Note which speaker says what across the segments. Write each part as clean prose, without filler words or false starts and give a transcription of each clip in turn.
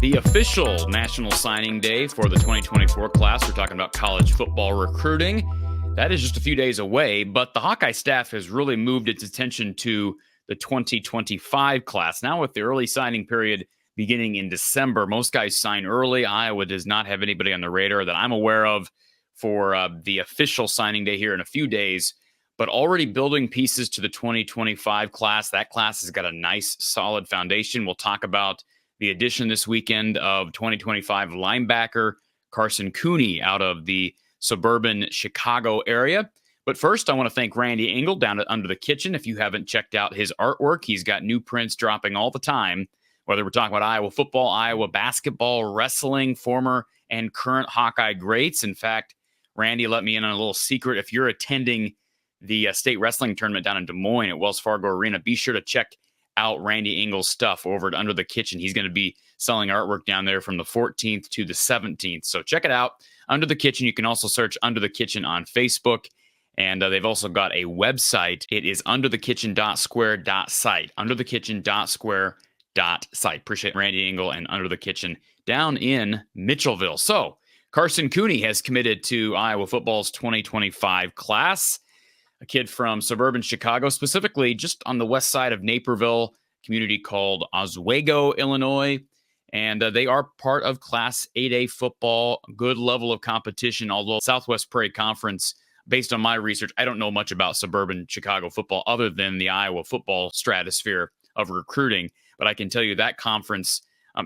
Speaker 1: The official national signing day for the 2024 class. We're talking about college football recruiting. That is just a few days away, but the Hawkeye staff has really moved its attention to the 2025 class. Now with the early signing period beginning in December, most guys sign early. Iowa does not have anybody on the radar that I'm aware of for the official signing day here in a few days, but already building pieces to the 2025 class. That class has got a nice, solid foundation. We'll talk about the addition this weekend of 2025 linebacker Carson Cooney out of the suburban Chicago area. But first, I want to thank Randy Engel down at Under the Kitchen. If you haven't checked out his artwork, he's got new prints dropping all the time, whether we're talking about Iowa football, Iowa basketball, wrestling, former and current Hawkeye greats. In fact, Randy let me in on a little secret. If you're attending the state wrestling tournament down in Des Moines at Wells Fargo Arena, be sure to check out Randy Engel's stuff over at Under the Kitchen. He's going to be selling artwork down there from the 14th to the 17th. So check it out. Under the Kitchen. You can also search Under the Kitchen on Facebook. And they've also got a website. It is underthekitchen.square.site. Underthekitchen.square.site. Appreciate Randy Engel and Under the Kitchen down in Mitchellville. So Carson Cooney has committed to Iowa football's 2025 class. A kid from suburban Chicago, specifically just on the west side of Naperville, community called Oswego, Illinois. And they are part of Class 8A football, good level of competition, although Southwest Prairie Conference, based on my research, I don't know much about suburban Chicago football other than the Iowa football stratosphere of recruiting. But I can tell you that conference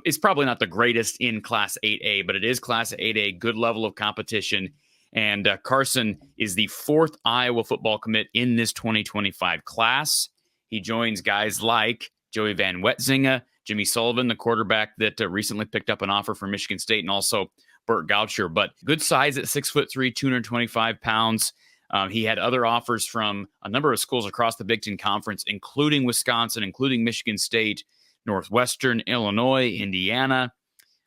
Speaker 1: is probably not the greatest in Class 8A, but it is Class 8A, good level of competition. And Carson is the fourth Iowa football commit in this 2025 class. He joins guys like Joey Van Wetzinga, Jimmy Sullivan, the quarterback that recently picked up an offer from Michigan State, and also Burt Goucher. But good size at 6'3", 225 pounds. He had other offers from a number of schools across the Big Ten Conference, including Wisconsin, including Michigan State, Northwestern, Illinois, Indiana.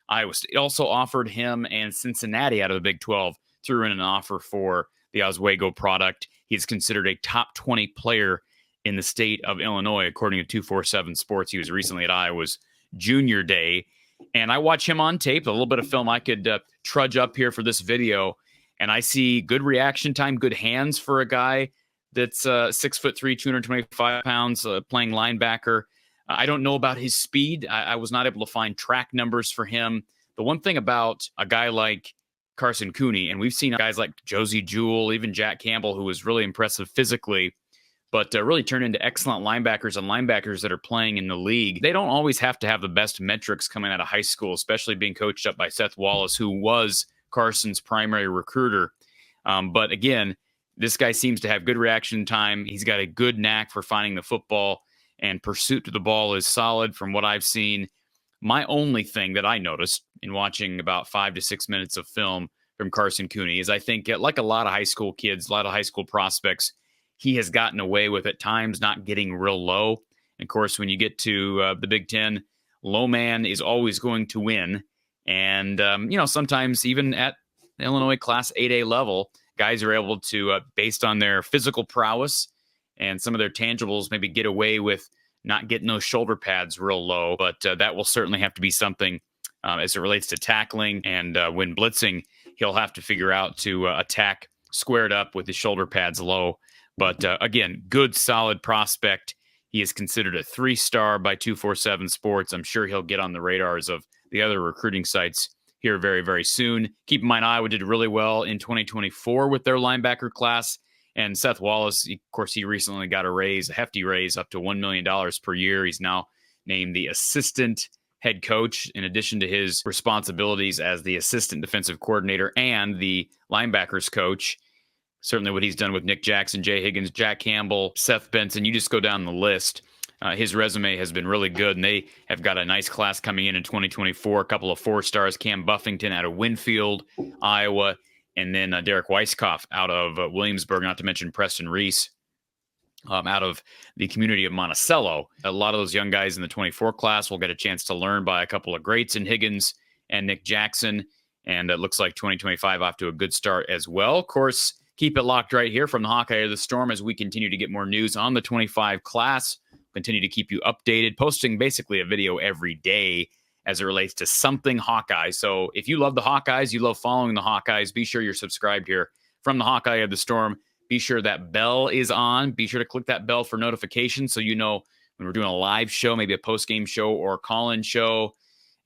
Speaker 1: Iowa State also offered him, and Cincinnati out of the Big 12 threw in an offer for the Oswego product. He's considered a top 20 player in the state of Illinois, according to 247 Sports. He was recently at Iowa's junior day. And I watch him on tape, a little bit of film I could trudge up here for this video. And I see good reaction time, good hands for a guy that's 6'3", 225 pounds, playing linebacker. I don't know about his speed. I was not able to find track numbers for him. The one thing about a guy like Carson Cooney, and we've seen guys like Josie Jewell, even Jack Campbell, who was really impressive physically, but really turned into excellent linebackers and linebackers that are playing in the league. They don't always have to have the best metrics coming out of high school, especially being coached up by Seth Wallace, who was Carson's primary recruiter. But again, this guy seems to have good reaction time. He's got a good knack for finding the football, and pursuit to the ball is solid from what I've seen. My only thing that I noticed in watching about 5 to 6 minutes of film from Carson Cooney is I think, like a lot of high school kids, a lot of high school prospects, he has gotten away with at times not getting real low. And of course, when you get to the Big Ten, low man is always going to win. And, sometimes even at Illinois Class 8A level, guys are able to, based on their physical prowess and some of their tangibles, maybe get away with not getting those shoulder pads real low. But that will certainly have to be something as it relates to tackling. And when blitzing, he'll have to figure out to attack squared up with his shoulder pads low. But again, good, solid prospect. He is considered a 3-star by 247 Sports. I'm sure he'll get on the radars of the other recruiting sites here very, very soon. Keep in mind, Iowa did really well in 2024 with their linebacker class. And Seth Wallace, of course, he recently got a hefty raise, up to $1 million per year. He's now named the assistant head coach, in addition to his responsibilities as the assistant defensive coordinator and the linebackers coach. Certainly what he's done with Nick Jackson, Jay Higgins, Jack Campbell, Seth Benson, you just go down the list. His resume has been really good, and they have got a nice class coming in 2024. A couple of 4-stars, Cam Buffington out of Winfield, Iowa, and then Derek Weisskopf out of Williamsburg, not to mention Preston Reese out of the community of Monticello. A lot of those young guys in the 24 class will get a chance to learn by a couple of greats in Higgins and Nick Jackson, and it looks like 2025 off to a good start as well. Of course, keep it locked right here from the Hawkeye of the Storm as we continue to get more news on the 25 class. Continue to keep you updated, posting basically a video every day as it relates to something Hawkeye. So if you love the Hawkeyes, you love following the Hawkeyes, be sure you're subscribed here from the Hawkeye of the Storm. Be sure that bell is on. Be sure to click that bell for notifications so you know when we're doing a live show, maybe a post-game show or a call-in show,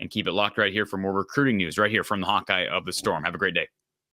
Speaker 1: and keep it locked right here for more recruiting news right here from the Hawkeye of the Storm. Have a great day.